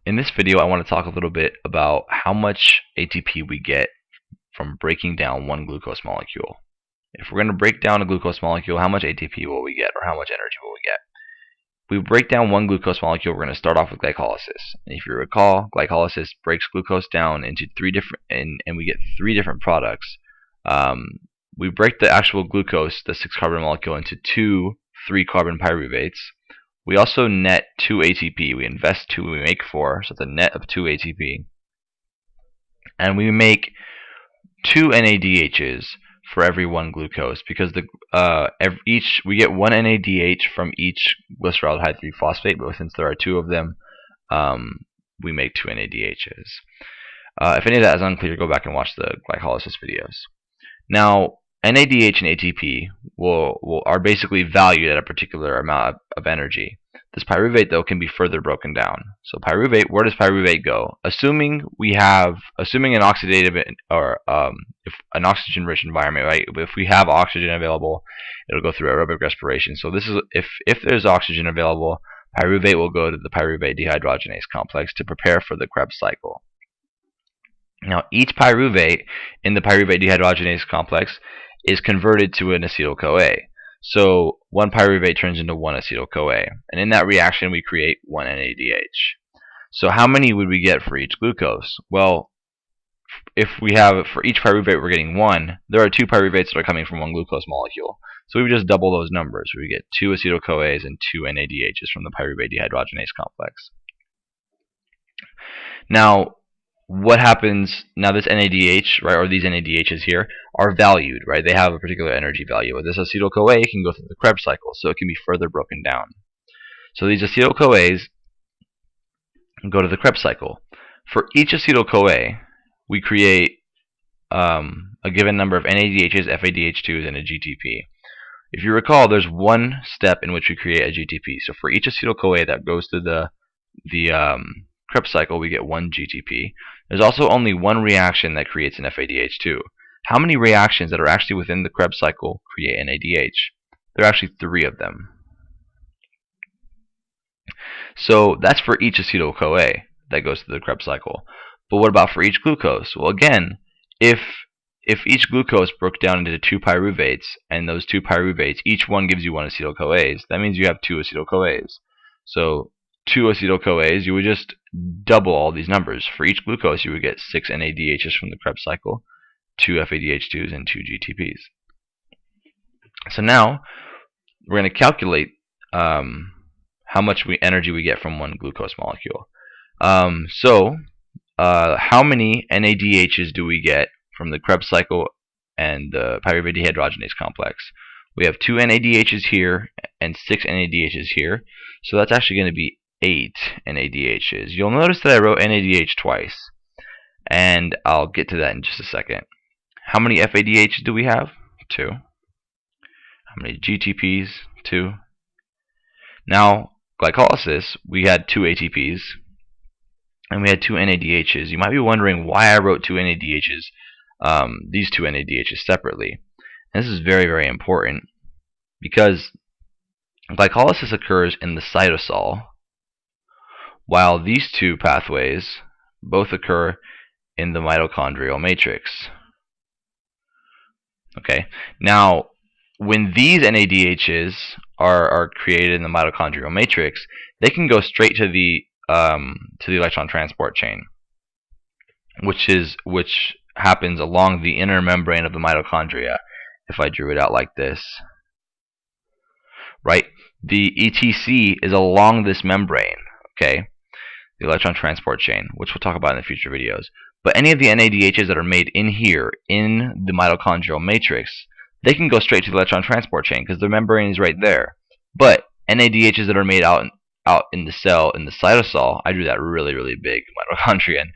In this video, I want to talk a little bit about how much ATP we get from breaking down one glucose molecule. If we're going to break down a glucose molecule, how much ATP will we get, or how much energy will we get? If we break down one glucose molecule, we're going to start off with glycolysis. And if you recall, glycolysis breaks glucose down into three different, and we get three different products. We break the actual glucose, the 6-carbon molecule, into two 3-carbon pyruvates. We also net 2 ATP. We invest 2, we make 4, so it's a net of 2 ATP. And we make 2 NADHs for every 1 glucose, because we get 1 NADH from each glyceraldehyde 3-phosphate, but since there are 2 of them, we make 2 NADHs. If any of that is unclear, go back and watch the glycolysis videos. Now, NADH and ATP are basically valued at a particular amount of energy. This pyruvate, though, can be further broken down. So pyruvate, where does pyruvate go? Assuming an oxidative or if an oxygen-rich environment, right? If we have oxygen available, it'll go through aerobic respiration. So this is if there's oxygen available, pyruvate will go to the pyruvate dehydrogenase complex to prepare for the Krebs cycle. Now, each pyruvate in the pyruvate dehydrogenase complex is converted to an acetyl-CoA. So 1 pyruvate turns into 1 acetyl-CoA. And in that reaction, we create 1 NADH. So how many would we get for each glucose? Well, if we have, for each pyruvate, we're getting 1, there are 2 pyruvates that are coming from 1 glucose molecule. So we would just double those numbers. We get 2 acetyl-CoAs and 2 NADHs from the pyruvate dehydrogenase complex. Now, what happens now? This NADH, right, or these NADHs here, are valued, right? They have a particular energy value. This acetyl-CoA can go through the Krebs cycle, so it can be further broken down. So these acetyl-CoAs go to the Krebs cycle. For each acetyl-CoA, we create a given number of NADHs, FADH2s, and a GTP. If you recall, there's one step in which we create a GTP. So for each acetyl-CoA that goes through the Krebs cycle, we get 1 GTP. There's also only 1 reaction that creates an FADH2. How many reactions that are actually within the Krebs cycle create NADH? There are actually 3 of them. So that's for each acetyl-CoA that goes through the Krebs cycle. But what about for each glucose? Well, again, if each glucose broke down into 2 pyruvates, and those 2 pyruvates, each one gives you 1 acetyl-CoAs, that means you have 2 acetyl-CoAs. So 2 acetyl-CoAs, you would just double all these numbers. For each glucose, you would get 6 NADHs from the Krebs cycle, 2 FADH2s, and 2 GTPs. So now, we're going to calculate how much energy we get from 1 glucose molecule. How many NADHs do we get from the Krebs cycle and the pyruvate dehydrogenase complex? We have 2 NADHs here and 6 NADHs here, so that's actually going to be 8 NADHs. You'll notice that I wrote NADH twice, and I'll get to that in just a second. How many FADHs do we have? 2. How many GTPs? 2. Now, glycolysis, we had 2 ATPs, and we had 2 NADHs. You might be wondering why I wrote 2 NADHs, these 2 NADHs separately. And this is very, very important, because glycolysis occurs in the cytosol, while these 2 pathways both occur in the mitochondrial matrix. Okay, now when these NADHs are created in the mitochondrial matrix, they can go straight to the electron transport chain, which happens along the inner membrane of the mitochondria. If I drew it out like this, right? The ETC is along this membrane, okay? The electron transport chain, which we'll talk about in the future videos. But any of the NADHs that are made in here, in the mitochondrial matrix, they can go straight to the electron transport chain because the membrane is right there. But NADHs that are made out in the cell, in the cytosol, I drew that really, really big, mitochondrion.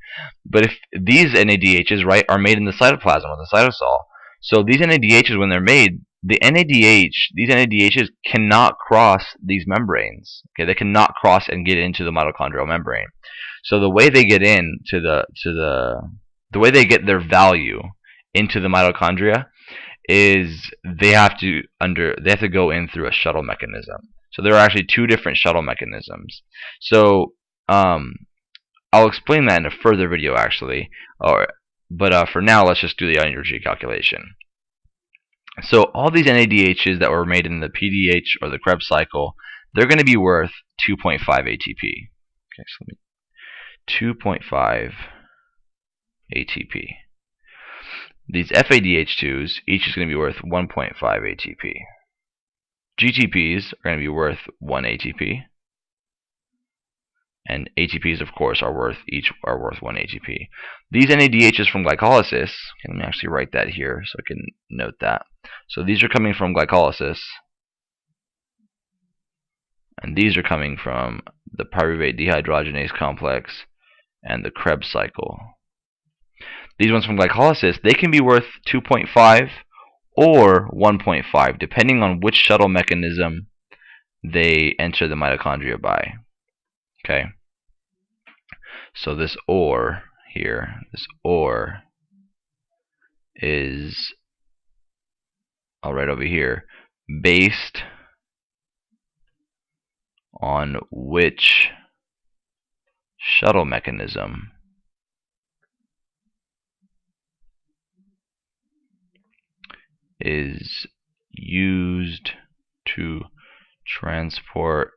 But if these NADHs, right, are made in the cytoplasm of the cytosol, so these NADHs, when they're made, these NADHs cannot cross these membranes. Okay, they cannot cross and get into the mitochondrial membrane. So the way they get into the way they get their value into the mitochondria is they have to go in through a shuttle mechanism. So there are actually 2 different shuttle mechanisms. So I'll explain that in a further video actually. But for now, let's just do the energy calculation. So all these NADHs that were made in the PDH or the Krebs cycle, they're going to be worth 2.5 ATP. Okay, so 2.5 ATP. These FADH2s, each is going to be worth 1.5 ATP. GTPs are going to be worth 1 ATP. And ATPs, of course, are worth 1 ATP. These NADHs from glycolysis, okay, let me actually write that here so I can note that. So these are coming from glycolysis, and these are coming from the pyruvate dehydrogenase complex and the Krebs cycle. These ones from glycolysis, they can be worth 2.5 or 1.5, depending on which shuttle mechanism they enter the mitochondria by. Okay. So this OR here, this OR is, I'll write over here, based on which shuttle mechanism is used to transport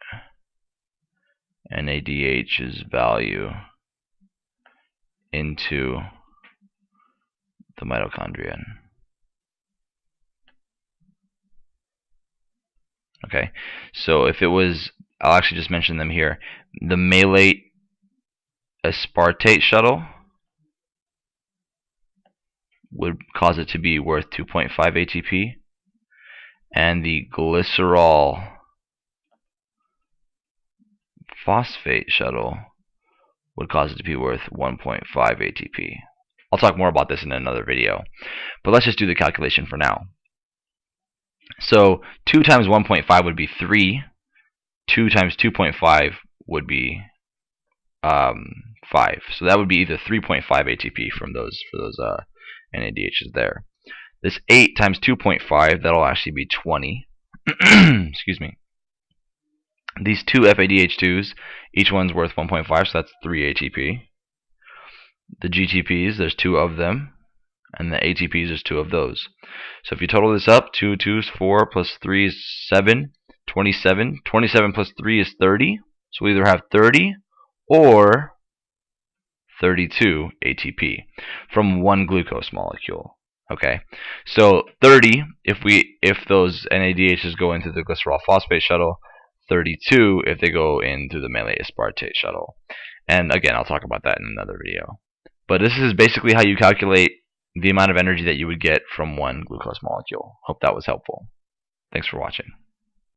NADH's value into the mitochondria. Okay, so if it was, I'll actually just mention them here. The malate aspartate shuttle would cause it to be worth 2.5 ATP, and the glycerol phosphate shuttle would cause it to be worth 1.5 ATP. I'll talk more about this in another video, but let's just do the calculation for now. So 2 times 1.5 would be 3. 2 times 2.5 would be 5. So that would be either 3.5 ATP from those NADHs there. This 8 times 2.5, that'll actually be 20. Excuse me. These two FADH2s, each one's worth 1.5, so that's 3 ATP. The GTPs, there's 2 of them, and the ATPs, there's 2 of those. So if you total this up, 2 2 is 4, plus 3 is 7, 27. 27 plus 3 is 30. So we either have 30 or 32 ATP from one glucose molecule. Okay, so 30 if those NADHs go into the glycerol phosphate shuttle, 32 if they go into the malate aspartate shuttle. And again, I'll talk about that in another video. But this is basically how you calculate the amount of energy that you would get from one glucose molecule. Hope that was helpful. Thanks for watching.